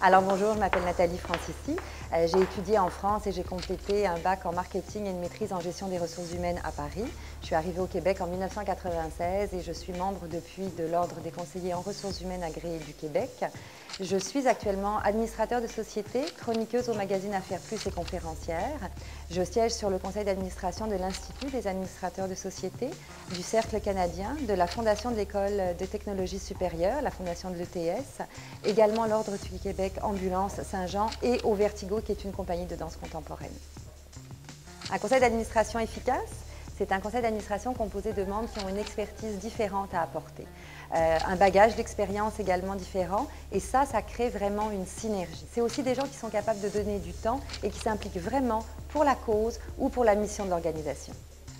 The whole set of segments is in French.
Alors bonjour, je m'appelle Nathalie Francisci. J'ai étudié en France et j'ai complété un bac en marketing et une maîtrise en gestion des ressources humaines à Paris. Je suis arrivée au Québec en 1996 et je suis membre depuis de l'Ordre des conseillers en ressources humaines agréés du Québec. Je suis actuellement administrateur de société, chroniqueuse au magazine Affaires Plus et conférencière. Je siège sur le conseil d'administration de l'Institut des administrateurs de société, du Cercle canadien, de la Fondation de l'École de technologie supérieure, la Fondation de l'ETS, également l'Ordre du Québec Ambulance Saint-Jean et au Vertigo, qui est une compagnie de danse contemporaine. Un conseil d'administration efficace, c'est un conseil d'administration composé de membres qui ont une expertise différente à apporter, un bagage d'expérience également différent, et ça crée vraiment une synergie. C'est aussi des gens qui sont capables de donner du temps et qui s'impliquent vraiment pour la cause ou pour la mission de l'organisation.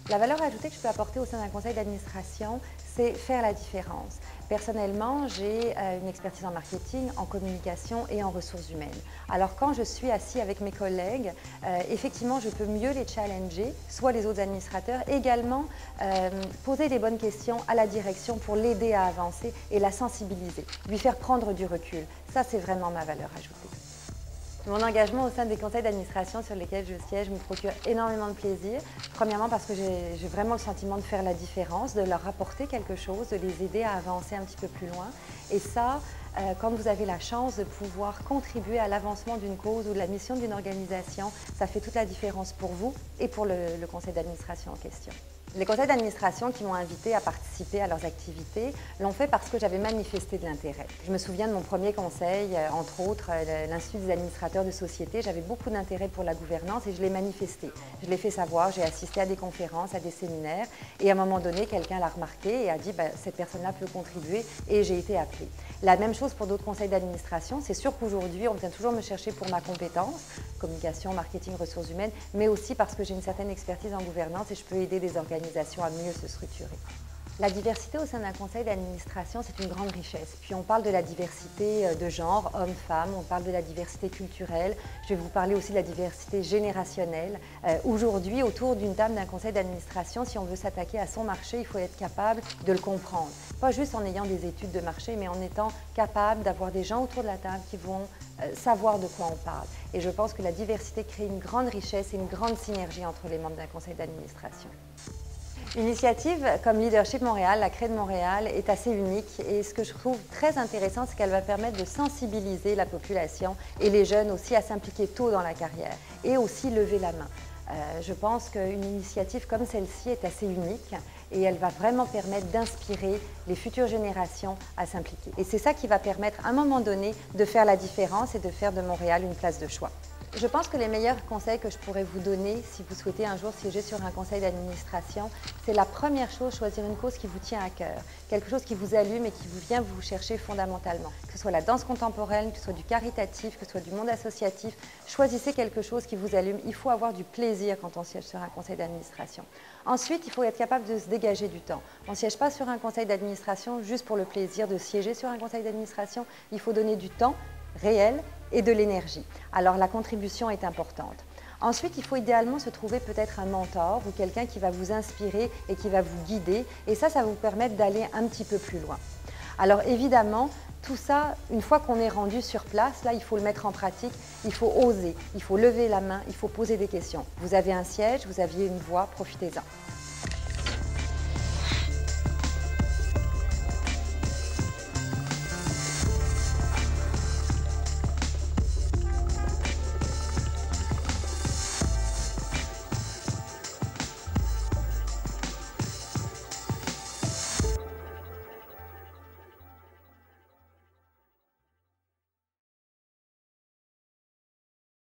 La valeur ajoutée que je peux apporter au sein d'un conseil d'administration, c'est faire la différence. Personnellement, j'ai une expertise en marketing, en communication et en ressources humaines. Alors quand je suis assis avec mes collègues, effectivement, je peux mieux les challenger, soit les autres administrateurs, également poser les bonnes questions à la direction pour l'aider à avancer et la sensibiliser, lui faire prendre du recul. Ça, c'est vraiment ma valeur ajoutée. Mon engagement au sein des conseils d'administration sur lesquels je siège me procure énormément de plaisir. Premièrement parce que j'ai vraiment le sentiment de faire la différence, de leur apporter quelque chose, de les aider à avancer un petit peu plus loin. Et ça, quand vous avez la chance de pouvoir contribuer à l'avancement d'une cause ou de la mission d'une organisation, ça fait toute la différence pour vous et pour le conseil d'administration en question. Les conseils d'administration qui m'ont invité à participer à leurs activités l'ont fait parce que j'avais manifesté de l'intérêt. Je me souviens de mon premier conseil, entre autres l'Institut des administrateurs de société. J'avais beaucoup d'intérêt pour la gouvernance et je l'ai manifesté. Je l'ai fait savoir, j'ai assisté à des conférences, à des séminaires et à un moment donné, quelqu'un l'a remarqué et a dit cette personne-là peut contribuer et j'ai été appelée. La même chose pour d'autres conseils d'administration. C'est sûr qu'aujourd'hui, on vient toujours me chercher pour ma compétence, communication, marketing, ressources humaines, mais aussi parce que j'ai une certaine expertise en gouvernance et je peux aider des organisations à mieux se structurer. La diversité au sein d'un conseil d'administration, c'est une grande richesse. Puis on parle de la diversité de genre, hommes, femmes, on parle de la diversité culturelle. Je vais vous parler aussi de la diversité générationnelle. Aujourd'hui, autour d'une table d'un conseil d'administration, si on veut s'attaquer à son marché, il faut être capable de le comprendre. Pas juste en ayant des études de marché, mais en étant capable d'avoir des gens autour de la table qui vont savoir de quoi on parle. Et je pense que la diversité crée une grande richesse et une grande synergie entre les membres d'un conseil d'administration. Une initiative comme Leadership Montréal, la CRE de Montréal, est assez unique et ce que je trouve très intéressant, c'est qu'elle va permettre de sensibiliser la population et les jeunes aussi à s'impliquer tôt dans la carrière et aussi lever la main. Je pense qu'une initiative comme celle-ci est assez unique et elle va vraiment permettre d'inspirer les futures générations à s'impliquer. Et c'est ça qui va permettre à un moment donné de faire la différence et de faire de Montréal une place de choix. Je pense que les meilleurs conseils que je pourrais vous donner si vous souhaitez un jour siéger sur un conseil d'administration, c'est la première chose, choisir une cause qui vous tient à cœur, quelque chose qui vous allume et qui vient vous chercher fondamentalement. Que ce soit la danse contemporaine, que ce soit du caritatif, que ce soit du monde associatif, choisissez quelque chose qui vous allume. Il faut avoir du plaisir quand on siège sur un conseil d'administration. Ensuite, il faut être capable de se dégager du temps. On ne siège pas sur un conseil d'administration juste pour le plaisir de siéger sur un conseil d'administration. Il faut donner du temps réel et de l'énergie. Alors la contribution est importante. Ensuite, il faut idéalement se trouver peut-être un mentor ou quelqu'un qui va vous inspirer et qui va vous guider. Et ça va vous permettre d'aller un petit peu plus loin. Alors évidemment, tout ça, une fois qu'on est rendu sur place, là, il faut le mettre en pratique, il faut oser, il faut lever la main, il faut poser des questions. Vous avez un siège, vous aviez une voix, profitez-en.